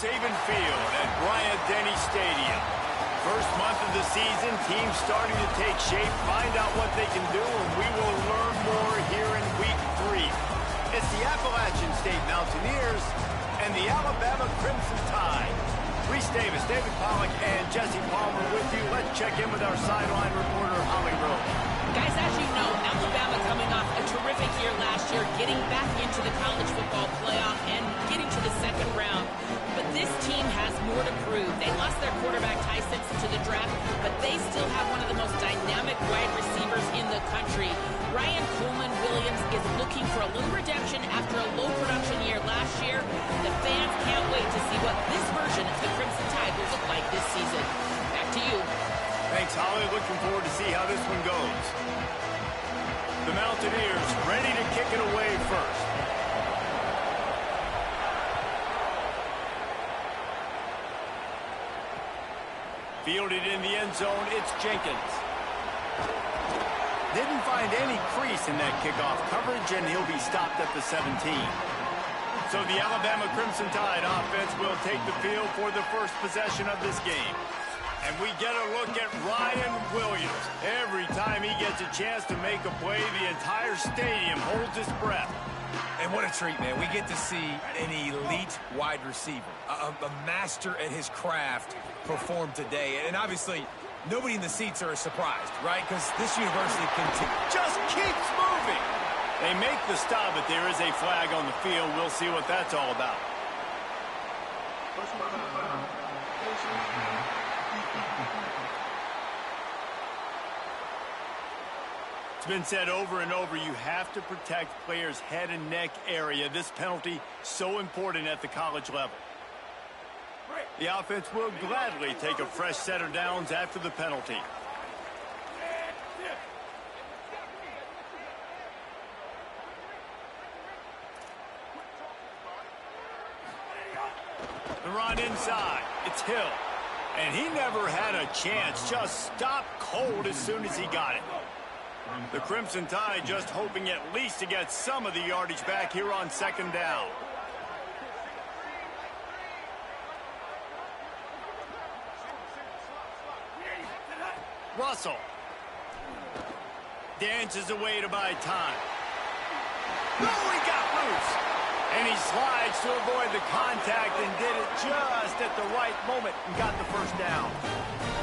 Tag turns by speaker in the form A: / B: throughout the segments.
A: Saban Field at Bryant-Denny Stadium. First month of the season, teams starting to take shape, find out what they can do, and we will learn more here in Week 3. It's the Appalachian State Mountaineers and the Alabama Crimson Tide. Reese Davis, David Pollack, and Jesse Palmer with you. Let's check in with our sideline reporter, Holly Rose.
B: Guys, as you know, Alabama coming off a terrific year last year, getting back into the college football playoff and getting to the second round. But this team has more to prove. They lost their quarterback Ty Simpson to the draft, but they still have one of the most dynamic wide receivers in the country. Ryan Coleman-Williams is looking for a little redemption after a low production year last year. The fans can't wait to see what this version of the Crimson Tide will look like this season. Back to you.
A: Thanks, Holly. Looking forward to see how this one goes. The Mountaineers ready to kick it away first. Fielded in the end zone, it's Jenkins. Didn't find any crease in that kickoff coverage, and he'll be stopped at the 17. So the Alabama Crimson Tide offense will take the field for the first possession of this game. And we get a look at Ryan Williams. Every time he gets a chance to make a play, the entire stadium holds its breath.
C: And what a treat, man. We get to see an elite wide receiver, a master at his craft perform today. And obviously, nobody in the seats are surprised, right? Because this university
A: just keeps moving. They make the stop, but there is a flag on the field. We'll see what that's all about. It's been said over and over, you have to protect players' head and neck area. This penalty so important at the college level. The offense will gladly take a fresh set of downs after the penalty. The run inside. It's Hill. And he never had a chance. Just stopped cold as soon as he got it. The Crimson Tide just hoping at least to get some of the yardage back here on second down. Russell dances away to buy time. No, he got loose. And he slides to avoid the contact and did it just at the right moment and got the first down.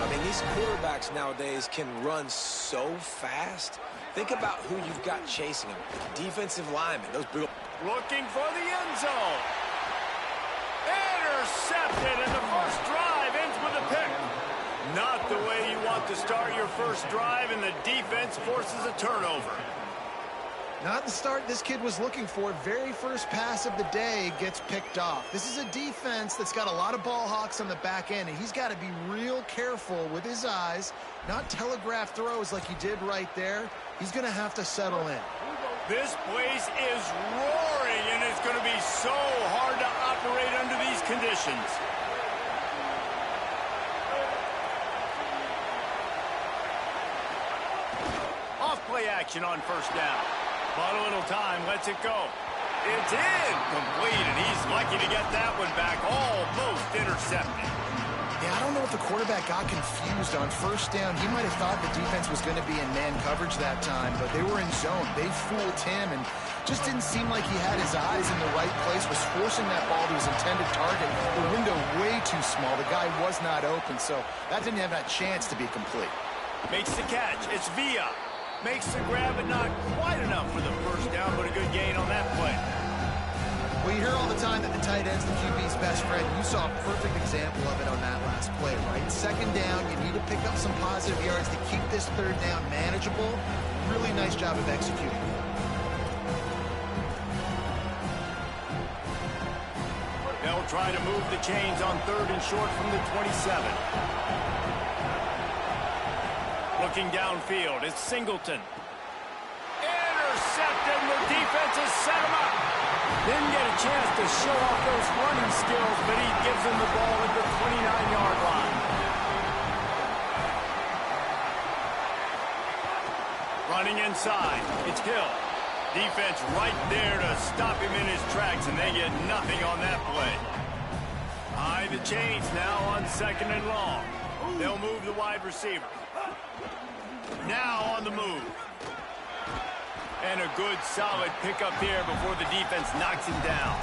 C: I mean, these quarterbacks nowadays can run so fast. Think about who you've got chasing them. Defensive linemen, those big...
A: Looking for the end zone. Intercepted, and the first drive ends with a pick. Not the way you want to start your first drive, and the defense forces a turnover.
D: Not the start this kid was looking for. Very first pass of the day gets picked off. This is a defense that's got a lot of ball hawks on the back end, and he's got to be real careful with his eyes, not telegraph throws like he did right there. He's going to have to settle in.
A: This place is roaring, and it's going to be so hard to operate under these conditions. Off-play action on first down. But a little time, lets it go. It's incomplete, and he's lucky to get that one back, almost intercepted.
D: Yeah, I don't know if the quarterback got confused on first down. He might have thought the defense was going to be in man coverage that time, but they were in zone. They fooled him and just didn't seem like he had his eyes in the right place, was forcing that ball to his intended target. The window way too small. The guy was not open, so that didn't have that chance to be complete.
A: Makes the catch. It's Villa. Makes the grab, but not quite enough for the first down, but a good gain on that play.
D: Well, you hear all the time that the tight end's the QB's best friend. You saw a perfect example of it on that last play, right? Second down, you need to pick up some positive yards to keep this third down manageable. Really nice job of executing.
A: They'll try to move the chains on third and short from the 27. Looking downfield, it's Singleton. Intercepted, and the defense has set him up. Didn't get a chance to show off those running skills, but he gives him the ball at the 29-yard line. Running inside, it's Hill. Defense right there to stop him in his tracks, and they get nothing on that play. the chains now on 2nd and long. They'll move the wide receiver. Now on the move. And a good, solid pickup there before the defense knocks him down.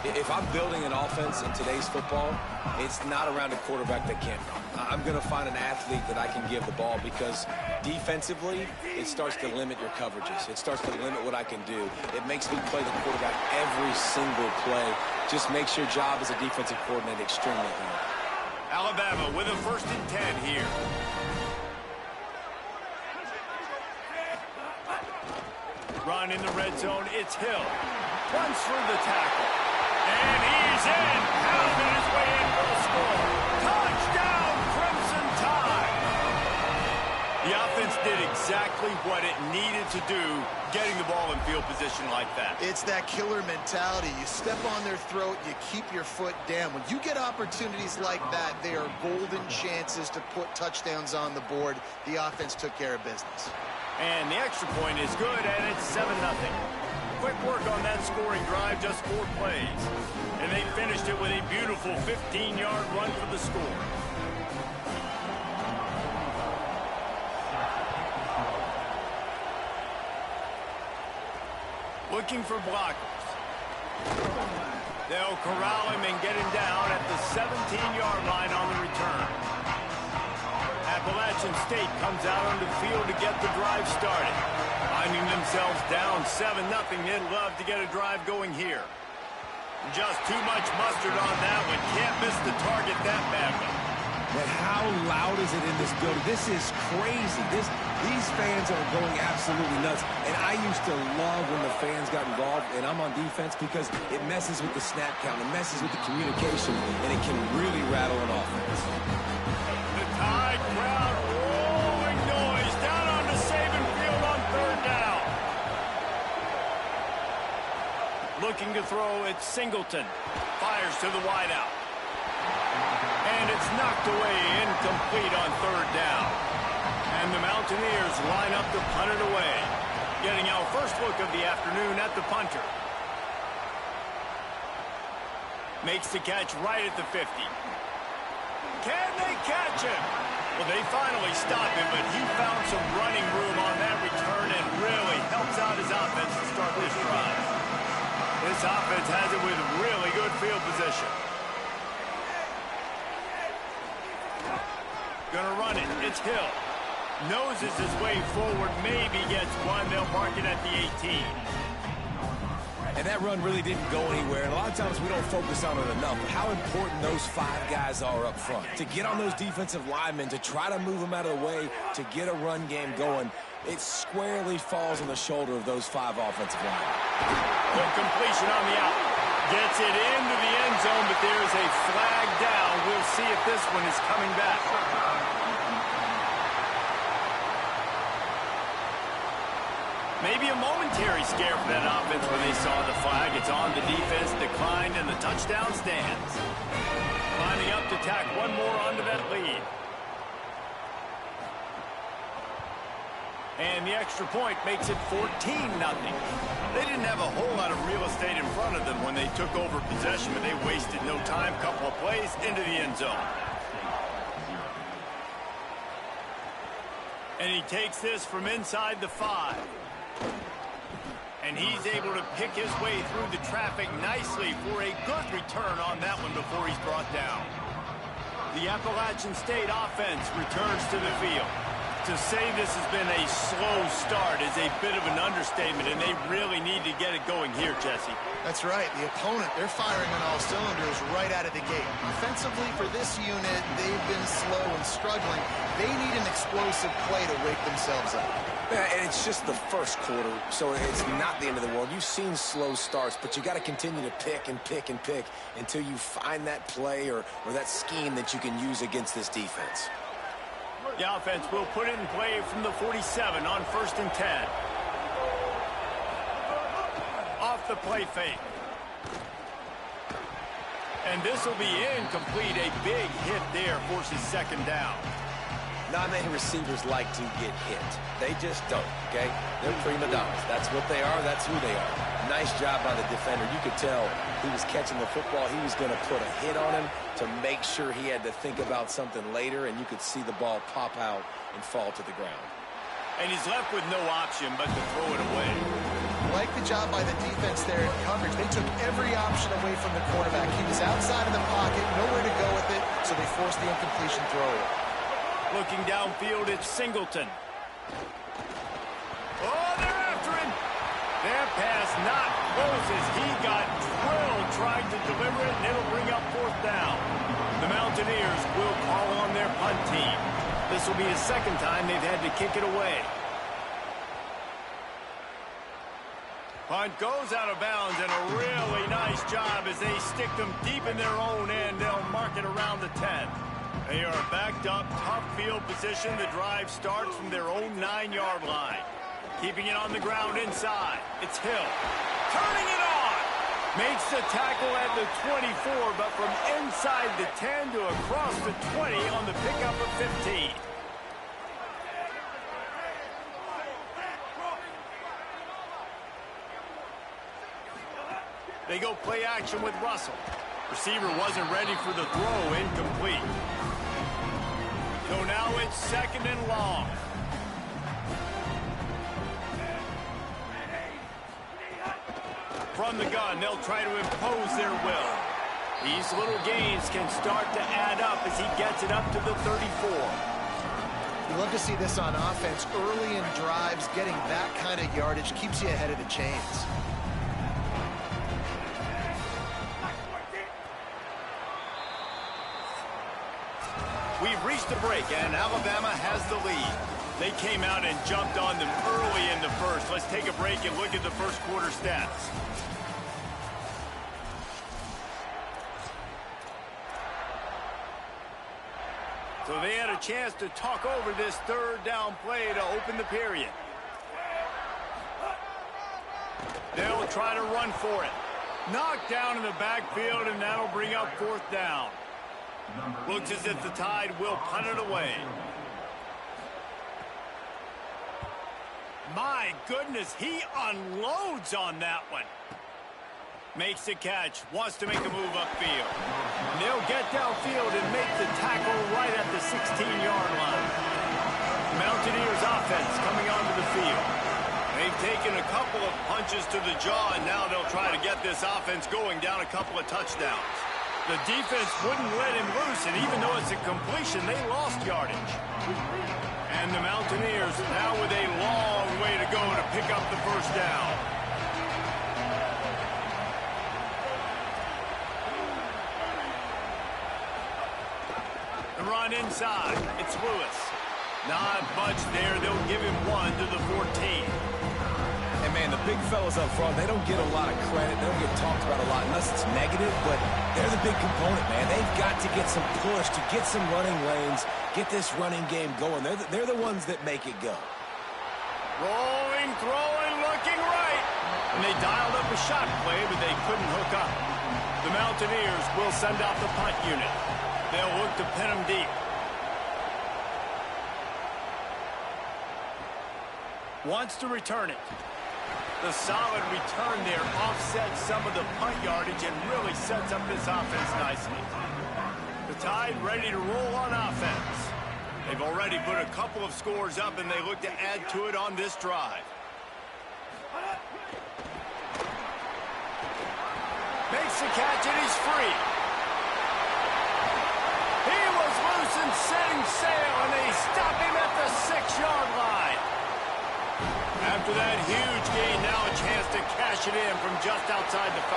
C: If I'm building an offense in today's football, it's not around a quarterback that can't run. I'm going to find an athlete that I can give the ball because defensively, it starts to limit your coverages. It starts to limit what I can do. It makes me play the quarterback every single play. Just makes your job as a defensive coordinator extremely hard.
A: Alabama with a 1st and 10 here. Run in the red zone. It's Hill. Runs through the tackle. And he's in. Pounding his way in for the score. Touchdown, Crimson Tide. The offense did exactly what it needed to do, getting the ball in field position like that.
D: It's that killer mentality. You step on their throat, you keep your foot down. When you get opportunities like that, they are golden chances to put touchdowns on the board. The offense took care of business.
A: And the extra point is good, and it's 7-0. Quick work on that scoring drive, just 4 plays. And they finished it with a beautiful 15-yard run for the score. Looking for blockers. They'll corral him and get him down at the 17-yard line on the return. Appalachian State comes out on the field to get the drive started. Finding themselves down 7-0, they'd love to get a drive going here. Just too much mustard on that one. Can't miss the target that badly.
C: But how loud is it in this building? This is crazy. These fans are going absolutely nuts. And I used to love when the fans got involved, and I'm on defense, because it messes with the snap count. It messes with the communication, and it can really rattle an offense.
A: The Tide crowd rolling noise down on the Saban field on 3rd down. Looking to throw, it's Singleton. Fires to the wideout. And it's knocked away, incomplete on 3rd down. And the Mountaineers line up to punt it away. Getting our first look of the afternoon at the punter. Makes the catch right at the 50. Can they catch him? Well, they finally stop him, but he found some running room on that return and really helps out his offense to start this drive. This offense has it with really good field position. Gonna run it. It's Hill. Noses his way forward. Maybe gets one. They'll mark it at the 18.
C: And that run really didn't go anywhere. And a lot of times we don't focus on it enough. But how important those 5 guys are up front. To get on those defensive linemen, to try to move them out of the way, to get a run game going, it squarely falls on the shoulder of those 5 offensive linemen.
A: Quick completion on the out. Gets it into the end zone, but there's a flag down. We'll see if this one is coming back. Maybe a momentary scare for that offense when they saw the flag. It's on the defense, declined, and the touchdown stands. Lining up to tack one more onto that lead. And the extra point makes it 14-0. They didn't have a whole lot of real estate in front of them when they took over possession, but they wasted no time. Couple of plays into the end zone. And he takes this from inside the 5. And he's able to pick his way through the traffic nicely for a good return on that one before he's brought down. The Appalachian State offense returns to the field. To say this has been a slow start is a bit of an understatement, and they really need to get it going here, Jesse.
D: That's right. The opponent, they're firing on all cylinders right out of the gate. Offensively, for this unit, they've been slow and struggling. They need an explosive play to wake themselves up.
C: Yeah, and it's just the first quarter, so it's not the end of the world. You've seen slow starts, but you got to continue to pick and pick and pick until you find that play or that scheme that you can use against this defense.
A: The offense will put it in play from the 47 on 1st and 10. Off the play fake. And this will be incomplete. A big hit there forces 2nd down.
E: Not many receivers like to get hit. They just don't, okay? They're prima donnas. That's what they are. That's who they are. Nice job by the defender. You could tell he was catching the football. He was going to put a hit on him to make sure he had to think about something later, and you could see the ball pop out and fall to the ground.
A: And he's left with no option but to throw it away.
D: Like the job by the defense there in coverage. They took every option away from the quarterback. He was outside of the pocket, nowhere to go with it, so they forced the incompletion throw.
A: Looking downfield, it's Singleton. Oh, they're after him. Their pass not Moses. He got drilled trying to deliver it, and it'll bring up 4th down. The Mountaineers will call on their punt team. This will be the second time they've had to kick it away. Punt goes out of bounds, and a really nice job as they stick them deep in their own end. They'll mark it around the 10. They are backed up, tough field position. The drive starts from their own 9-yard line. Keeping it on the ground inside. It's Hill. Turning it on. Makes the tackle at the 24, but from inside the 10 to across the 20 on the pickup of 15. They go play action with Russell. Receiver wasn't ready for the throw, incomplete. So now it's 2nd and long. From the gun, they'll try to impose their will. These little gains can start to add up as he gets it up to the 34.
D: You love to see this on offense. Early in drives, getting that kind of yardage keeps you ahead of the chains.
A: We've reached the break, and Alabama has the lead. They came out and jumped on them early in the first. Let's take a break and look at the first quarter stats. So they had a chance to talk over this 3rd down play to open the period. They'll try to run for it. Knocked down in the backfield, and that'll bring up 4th down. Looks as if the Tide will punt it away. My goodness, he unloads on that one. Makes the catch, wants to make a move upfield. And they'll get downfield and make the tackle right at the 16-yard line. Mountaineers offense coming onto the field. They've taken a couple of punches to the jaw, and now they'll try to get this offense going down a couple of touchdowns. The defense wouldn't let him loose, and even though it's a completion, they lost yardage. And the Mountaineers now with a long way to go to pick up the 1st down. The run inside. It's Lewis. Not much there. They'll give him 1 to the 14.
C: And, man, the big fellas up front, they don't get a lot of credit. They don't get talked about a lot unless it's negative, but they're the big component, man. They've got to get some push, to get some running lanes, get this running game going. They're the ones that make it go.
A: Rolling, throwing, looking right. And they dialed up a shot play, but they couldn't hook up. The Mountaineers will send out the punt unit. They'll look to pin them deep. Wants to return it. The solid return there offsets some of the punt yardage and really sets up this offense nicely. The Tide ready to roll on offense. They've already put a couple of scores up, and they look to add to it on this drive. Makes the catch, and he's free. He was loose and setting sail, and they stop him at the 6-yard line. After that huge gain, now a chance to cash it in from just outside the 5.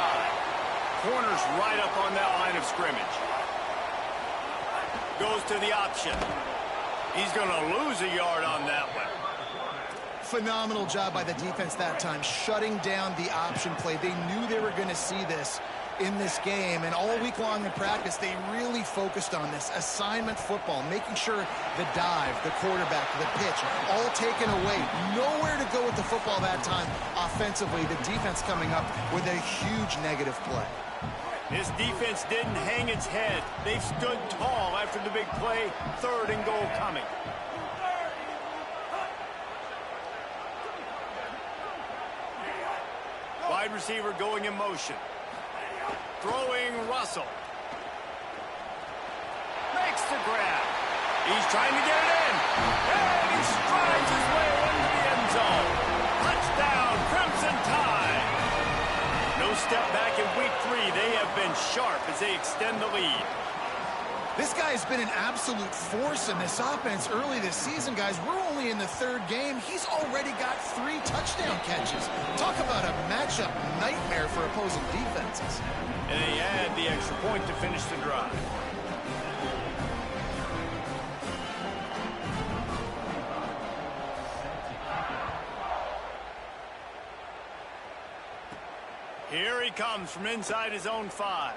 A: Corner's right up on that line of scrimmage. Goes to the option. He's going to lose a yard on that one.
D: Phenomenal job by the defense that time, shutting down the option play. They knew they were going to see this in this game, and all week long in practice, they really focused on this assignment football, making sure the dive, the quarterback, the pitch, all taken away. Nowhere to go with the football that time offensively. The defense coming up with a huge negative play.
A: This defense didn't hang its head. They've stood tall after the big play. 3rd and goal coming. Wide receiver going in motion. Throwing Russell. Makes the grab. He's trying to get it in. And he strides his way into the end zone. Touchdown, Crimson Tide. No step back in week 3. They have been sharp as they extend the lead.
D: This guy has been an absolute force in this offense early this season, guys. We're only in the 3rd game. He's already got 3 touchdown catches. Talk about a matchup nightmare for opposing defenses.
A: And they add the extra point to finish the drive. Here he comes from inside his own 5.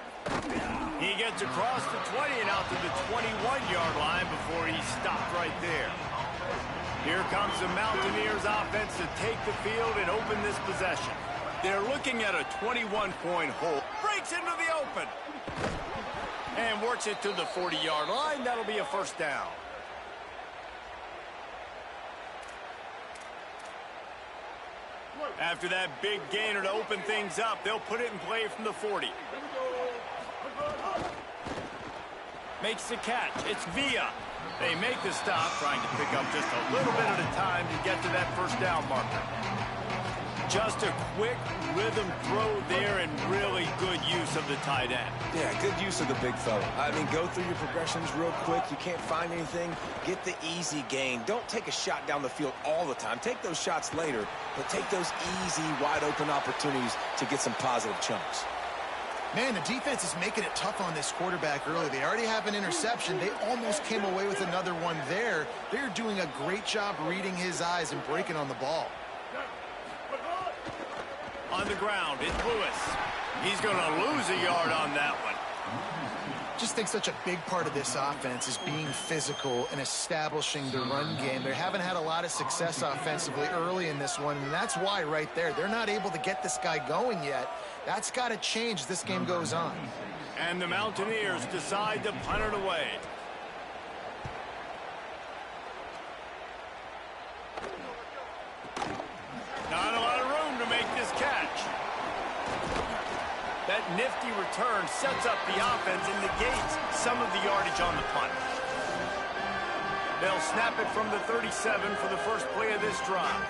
A: He gets across the 20 and out to the 21-yard line before he's stopped right there. Here comes the Mountaineers offense to take the field and open this possession. They're looking at a 21-point hole. Breaks into the open. And works it to the 40-yard line. That'll be a first down. After that big gainer to open things up, they'll put it in play from the 40. Makes the catch. It's Villa. They make the stop, trying to pick up just a little bit at a time to get to that first down marker. Just a quick rhythm throw there and really good use of the tight end.
E: Yeah, good use of the big fella. I mean, go through your progressions real quick. You can't find anything. Get the easy gain. Don't take a shot down the field all the time. Take those shots later, but take those easy, wide-open opportunities to get some positive chunks.
D: Man, the defense is making it tough on this quarterback early. They already have an interception. They almost came away with another one there. They're doing a great job reading his eyes and breaking on the ball.
A: On the ground, it's Lewis. He's going to lose a yard on that one.
D: Just think such a big part of this offense is being physical and establishing the run game. They haven't had a lot of success offensively early in this one, and that's why right there. They're not able to get this guy going yet. That's got to change as this game goes on.
A: And the Mountaineers decide to punt it away. Not a lot of room to make this catch. That nifty return sets up the offense and negates some of the yardage on the punt. They'll snap it from the 37 for the first play of this drive.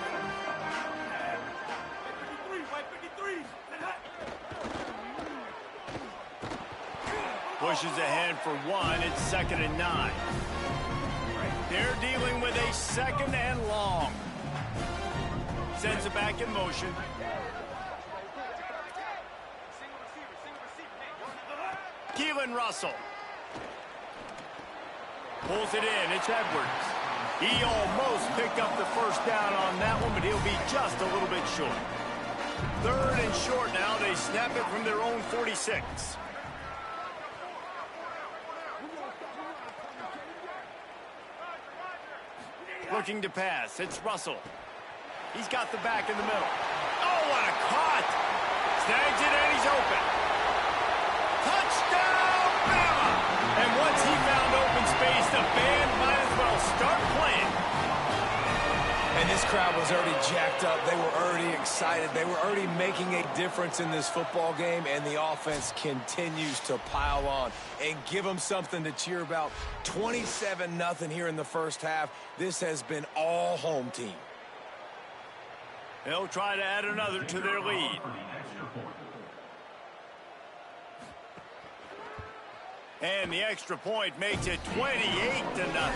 A: Pushes ahead for 1. It's 2nd and 9. They're dealing with a 2nd and long. Sends it back in motion. Keelan Russell. Pulls it in. It's Edwards. He almost picked up the first down on that one, but he'll be just a little bit short. 3rd and short now. They snap it from their own 46. Looking to pass. It's Russell. He's got the back in the middle. Oh, what a cut! Snags it and he's open. Touchdown, Bama! And once he found open space, the band might as well start playing.
E: And this crowd was already jacked up. They were already excited. They were already making a difference in this football game, and the offense continues to pile on and give them something to cheer about. 27-0 here in the first half. This has been all home team.
A: They'll try to add another to their lead. And the extra point makes it 28-0.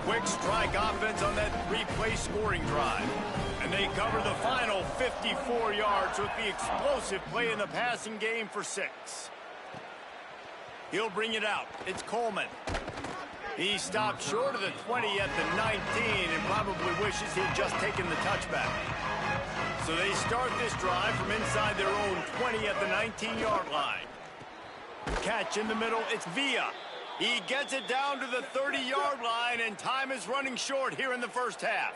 A: Quick strike offense on that 3-play scoring drive. And they cover the final 54 yards with the explosive play in the passing game for 6. He'll bring it out. It's Coleman. He stopped short of the 20 at the 19 and probably wishes he'd just taken the touchback. So they start this drive from inside their own 20 at the 19-yard line. Catch in the middle, it's Villa. He gets it down to the 30-yard line, and time is running short here in the first half.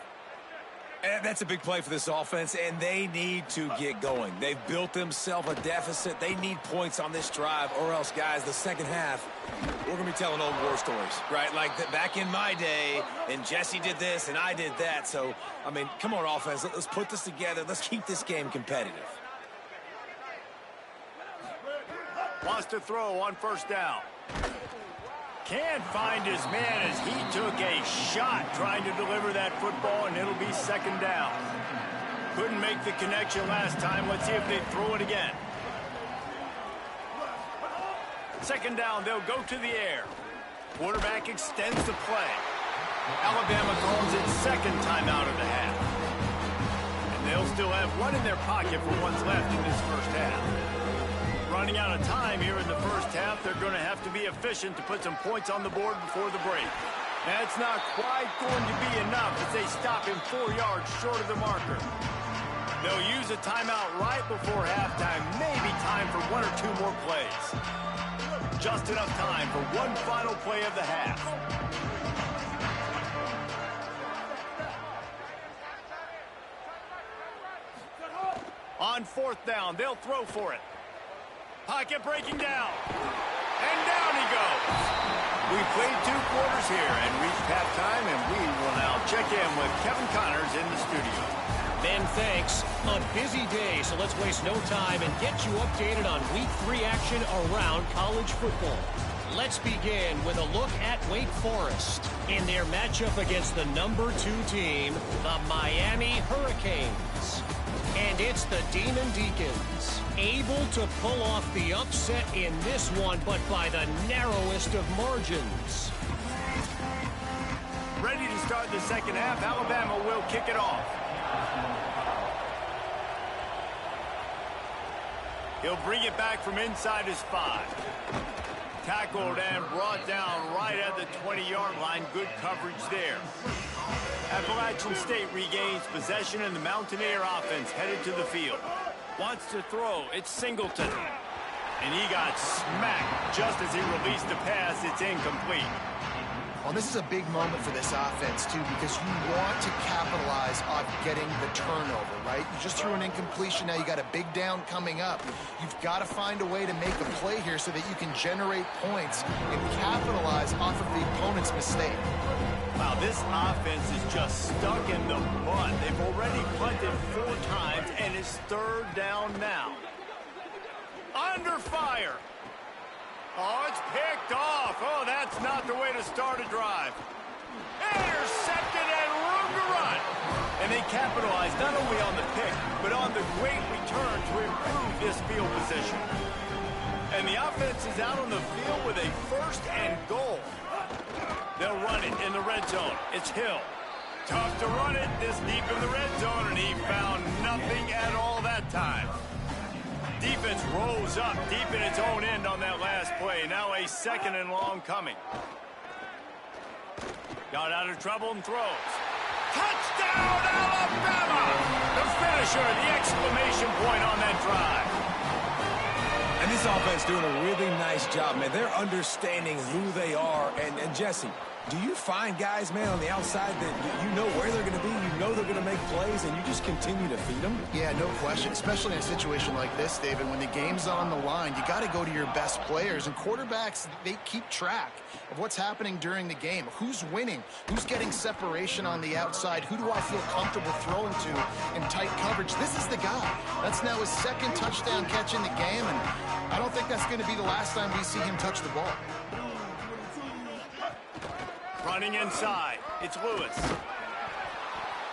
E: And that's a big play for this offense, and they need to get going. They've built themselves a deficit. They need points on this drive, or else, guys, the second half, we're going to be telling old war stories, right? Like back in my day, and Jesse did this, and I did that. So, I mean, come on, offense. Let's put this together. Let's keep this game competitive.
A: Wants to throw on first down. Can't find his man as he took a shot trying to deliver that football, and it'll be second down. Couldn't make the connection last time. Let's see if they throw it again. Second down, they'll go to the air. Quarterback extends the play. Alabama calls it second timeout of the half. And they'll still have one in their pocket for what's left in this first half. Running out of time here in the first half, they're going to have to be efficient to put some points on the board before the break. That's not quite going to be enough as they stop him 4 yards short of the marker. They'll use a timeout right before halftime, maybe time for 1 or 2 more plays. Just enough time for one final play of the half. On fourth down, they'll throw for it. Pocket breaking down. And down he goes. We played 2 quarters here and reached halftime, and we will now check in with Kevin Connors in the studio.
F: Ben, thanks. A busy day, so let's waste no time and get you updated on Week 3 action around college football. Let's begin with a look at Wake Forest in their matchup against the number 2 team, the Miami Hurricanes. And it's the Demon Deacons, able to pull off the upset in this one, but by the narrowest of margins.
A: Ready to start the second half. Alabama will kick it off. He'll bring it back from inside his 5. Tackled and brought down right at the 20-yard line. Good coverage there. Appalachian State regains possession, and the Mountaineer offense headed to the field. Wants to throw. It's Singleton. And he got smacked just as he released the pass. It's incomplete.
D: Well, this is a big moment for this offense, too, because you want to capitalize on getting the turnover, right? You just threw an incompletion. Now you got a big down coming up. You've got to find a way to make a play here so that you can generate points and capitalize off of the opponent's mistake.
A: Wow, this offense is just stuck in the mud. They've already punted 4 times, and it's third down now. Under fire. Oh, it's picked off. Oh, that's not the way to start a drive. Intercepted and room to run. And they capitalize not only on the pick, but on the great return to improve this field position. And the offense is out on the field with a first and goal. They'll run it in the red zone. It's Hill. Tough to run it this deep in the red zone, and he found nothing at all that time. Defense rolls up deep in its own end on that last play. Now a second and long coming. Got out of trouble and throws. Touchdown, Alabama! The finisher, the exclamation point on that drive.
C: And this offense doing a really nice job, man. They're understanding who they are. And Jesse, do you find guys, man, on the outside that you know where they're going to be, you know they're going to make plays, and you just continue to feed them?
D: Yeah, no question, especially in a situation like this, David. When the game's on the line, you got to go to your best players. And quarterbacks, they keep track of what's happening during the game. Who's winning? Who's getting separation on the outside? Who do I feel comfortable throwing to in tight coverage? This is the guy. That's now his second touchdown catch in the game, and I don't think that's going to be the last time we see him touch the ball.
A: Running inside, it's Lewis.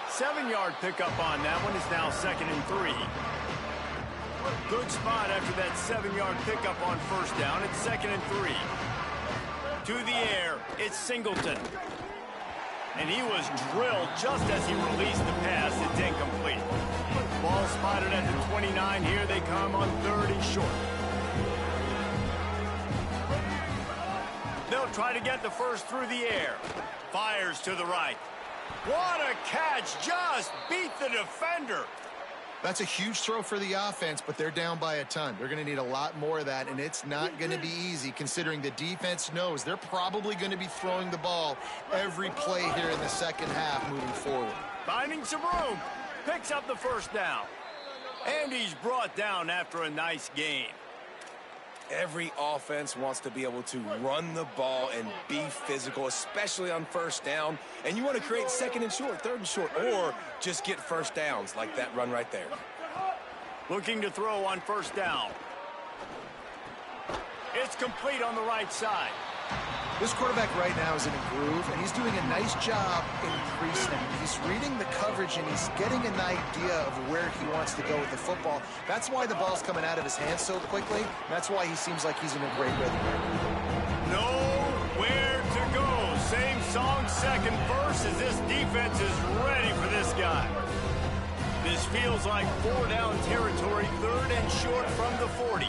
A: 7-yard pickup on that one. Is now 2nd and 3. Good spot after that 7-yard pickup on first down. It's 2nd and 3. To the air, it's Singleton. And he was drilled just as he released the pass. It's incomplete. Ball spotted at the 29. Here they come on 3rd and short. They'll try to get the first through the air. Fires to the right. What a catch. Just beat the defender.
D: That's a huge throw for the offense, but they're down by a ton. They're going to need a lot more of that, and it's not going to be easy considering the defense knows they're probably going to be throwing the ball every play here in the second half moving forward.
A: Finding some room. Picks up the first down. And he's brought down after a nice game.
E: Every offense wants to be able to run the ball and be physical, especially on first down. And you want to create 2nd and short, 3rd and short, or just get first downs like that run right there.
A: Looking to throw on first down. It's complete on the right side.
D: This quarterback right now is in a groove, and he's doing a nice job in pre-snap. He's reading the coverage, and he's getting an idea of where he wants to go with the football. That's why the ball's coming out of his hands so quickly. That's why he seems like he's in a great rhythm right now.
A: Nowhere to go. Same song, second verse, as this defense is ready for this guy. This feels like 4-down territory, third and short from the 40.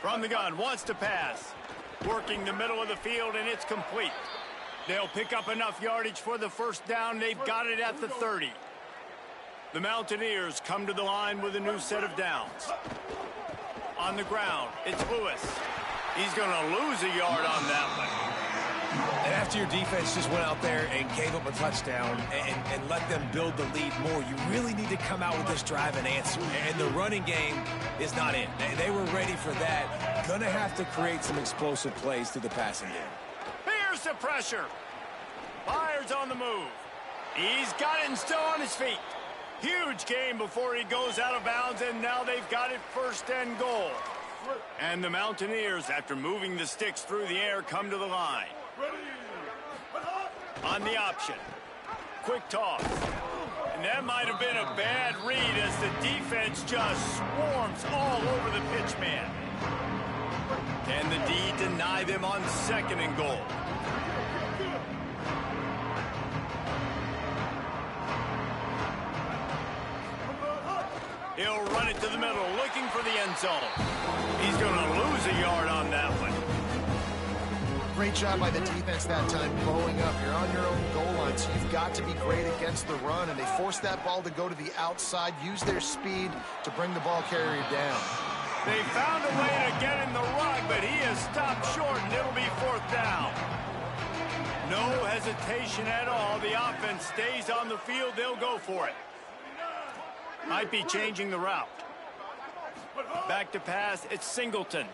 A: From the gun, wants to pass. Working the middle of the field, and it's complete. They'll pick up enough yardage for the first down. They've got it at the 30. The Mountaineers come to the line with a new set of downs. On the ground, it's Lewis. He's going to lose a yard on that one.
C: And after your defense just went out there and gave up a touchdown and let them build the lead more, you really need to come out with this drive and answer. And the running game is not in. They were ready for that. Going to have to create some explosive plays through the passing game.
A: Here's the pressure. Myers on the move. He's got it and still on his feet. Huge game before he goes out of bounds, and now they've got it first and goal. And the Mountaineers, after moving the sticks through the air, come to the line. On the option. Quick toss. And that might have been a bad read as the defense just swarms all over the pitch man. Can the D deny them on second and goal? He'll run it to the middle, looking for the end zone. He's going to lose a yard on that one.
D: Great job by the defense that time, blowing up. You're on your own goal line, so you've got to be great against the run, and they forced that ball to go to the outside, use their speed to bring the ball carrier down.
A: They found a way to get in the rug, but he is stopped short, and it'll be fourth down. No hesitation at all. The offense stays on the field. They'll go for it. Might be changing the route. Back to pass. It's Singleton.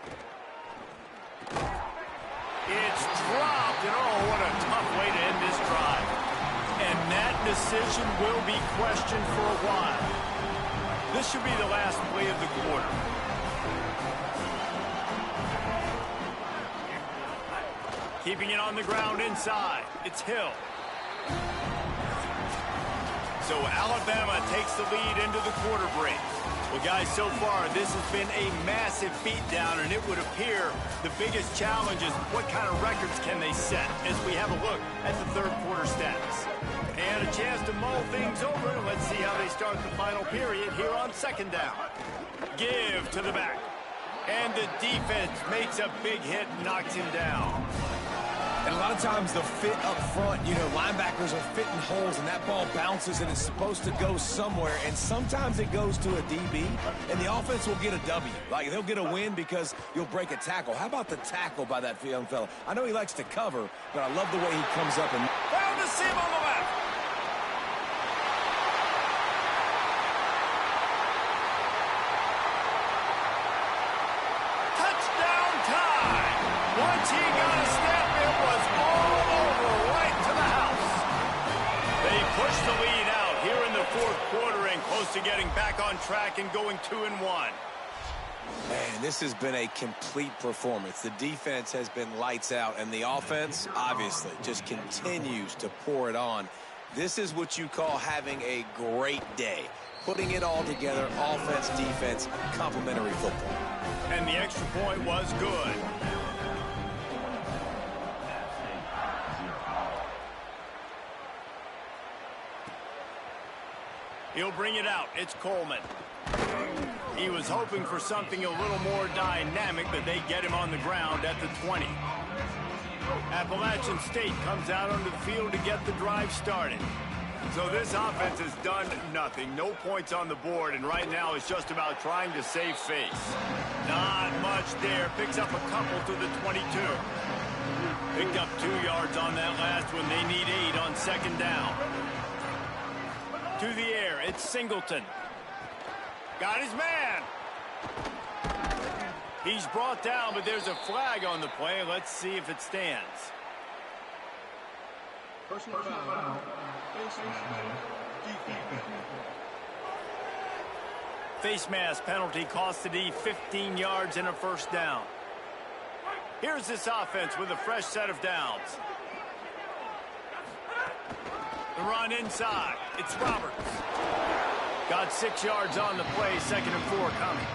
A: It's dropped, and oh, what a tough way to end this drive. And that decision will be questioned for a while. This should be the last play of the quarter. Keeping it on the ground inside. It's Hill. So Alabama takes the lead into the quarter break. Well, guys, so far, this has been a massive beatdown, and it would appear the biggest challenge is what kind of records can they set as we have a look at the third quarter stats. And a chance to mull things over, and let's see how they start the final period here on second down. Give to the back. And the defense makes a big hit and knocks him down.
C: And a lot of times the fit up front, you know, linebackers are fitting holes, and that ball bounces, and it's supposed to go somewhere, and sometimes it goes to a DB, and the offense will get a W. Like, they'll get a win because you'll break a tackle. How about the tackle by that young fella? I know he likes to cover, but I love the way he comes up and...
A: Found the seam on the left. Touchdown time. Once he got a step, it was all over right to the house. They push the lead out here in the fourth quarter and close to getting back on track and going 2-1.
C: Man, this has been a complete performance. The defense has been lights out, and the offense, obviously, just continues to pour it on. This is what you call having a great day. Putting it all together, offense, defense, complementary football.
A: And the extra point was good. He'll bring it out. It's Coleman. He was hoping for something a little more dynamic, but they get him on the ground at the 20. Appalachian State comes out onto the field to get the drive started. So this offense has done nothing. No points on the board, and right now it's just about trying to save face. Not much there. Picks up a couple to the 22. Picked up 2 yards on that last one. They need 8 on second down. To the air, it's Singleton. Got his man. He's brought down, but there's a flag on the play. Let's see if it stands.
G: Personal foul.
A: Face mask penalty cost the D 15 yards and a first down. Here's this offense with a fresh set of downs. The run inside. It's Roberts. Got 6 yards on the play, 2nd and 4 coming.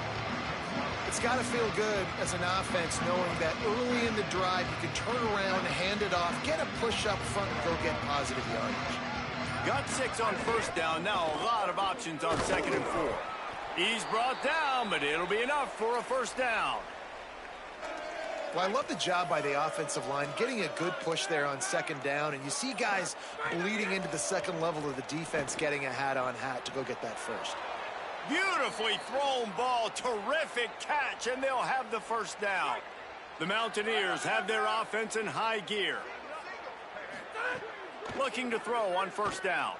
D: It's got to feel good as an offense knowing that early in the drive you can turn around, hand it off, get a push up front, and go get positive yardage.
A: Got 6 on first down. Now a lot of options on 2nd and 4. He's brought down, but it'll be enough for a first down.
D: Well, I love the job by the offensive line, getting a good push there on 2nd down, and you see guys bleeding into the second level of the defense getting a hat-on-hat to go get that first.
A: Beautifully thrown ball, terrific catch, and they'll have the first down. The Mountaineers have their offense in high gear. Looking to throw on first down.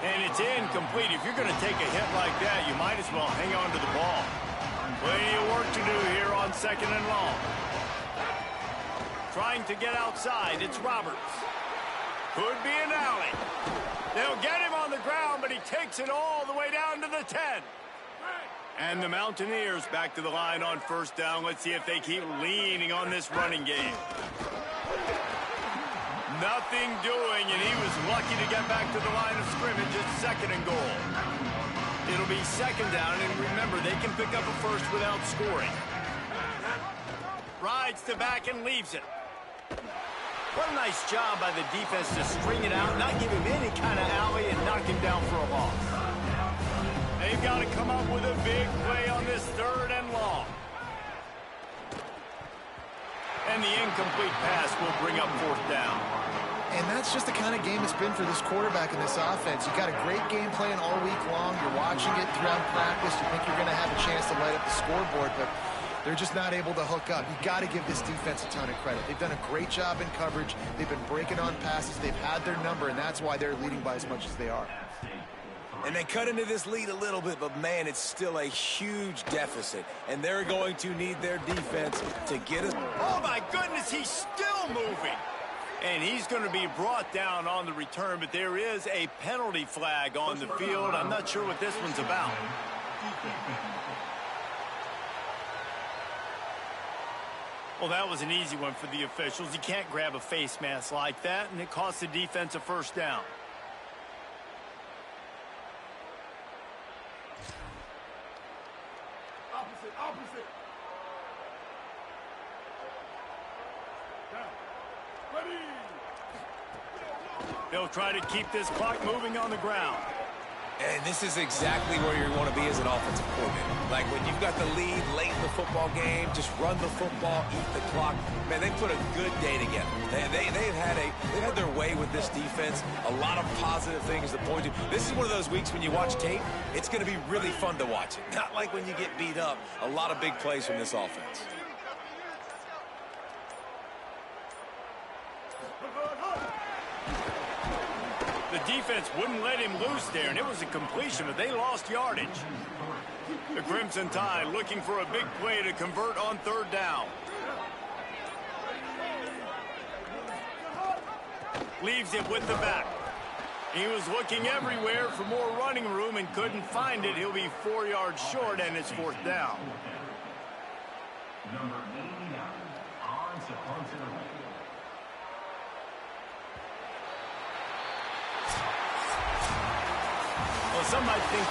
A: And it's incomplete. If you're going to take a hit like that, you might as well hang on to the ball. Plenty of work to do here on 2nd and long. Trying to get outside, it's Roberts. Could be an alley. They'll get him on the ground, but he takes it all the way down to the 10. And the Mountaineers back to the line on first down. Let's see if they keep leaning on this running game. Nothing doing, and he was lucky to get back to the line of scrimmage at 2nd and goal. It'll be 2nd down, and remember, they can pick up a first without scoring. Rides to back and leaves it. What a nice job by the defense to string it out, not give him any kind of alley, and knock him down for a loss. They've got to come up with a big play on this 3rd and long. And the incomplete pass will bring up 4th down.
D: And that's just the kind of game it's been for this quarterback in this offense. You got a great game plan all week long. You're watching it throughout practice. You think you're going to have a chance to light up the scoreboard, but they're just not able to hook up. You got to give this defense a ton of credit. They've done a great job in coverage. They've been breaking on passes. They've had their number, and that's why they're leading by as much as they are.
E: And they cut into this lead a little bit, but, man, it's still a huge deficit. And they're going to need their defense to get us.
A: Oh, my goodness, he's still moving. And he's going to be brought down on the return, but there is a penalty flag on the field. I'm not sure what this one's about. Well, that was an easy one for the officials. You can't grab a face mask like that, and it costs the defense a first down.
G: Opposite. Down. Ready.
A: They'll try to keep this clock moving on the ground.
E: And this is exactly where you want to be as an offensive coordinator. Like when you've got the lead late in the football game, just run the football, eat the clock. Man, they put a good day together. They've had their way with this defense. A lot of positive things to point to. This is one of those weeks when you watch tape, it's going to be really fun to watch it. Not like when you get beat up. A lot of big plays from this offense.
A: The defense wouldn't let him loose there, and it was a completion, but they lost yardage. The Crimson Tide looking for a big play to convert on 3rd down. Leaves it with the back. He was looking everywhere for more running room and couldn't find it. He'll be 4 yards short, and it's 4th down. Well, some might think this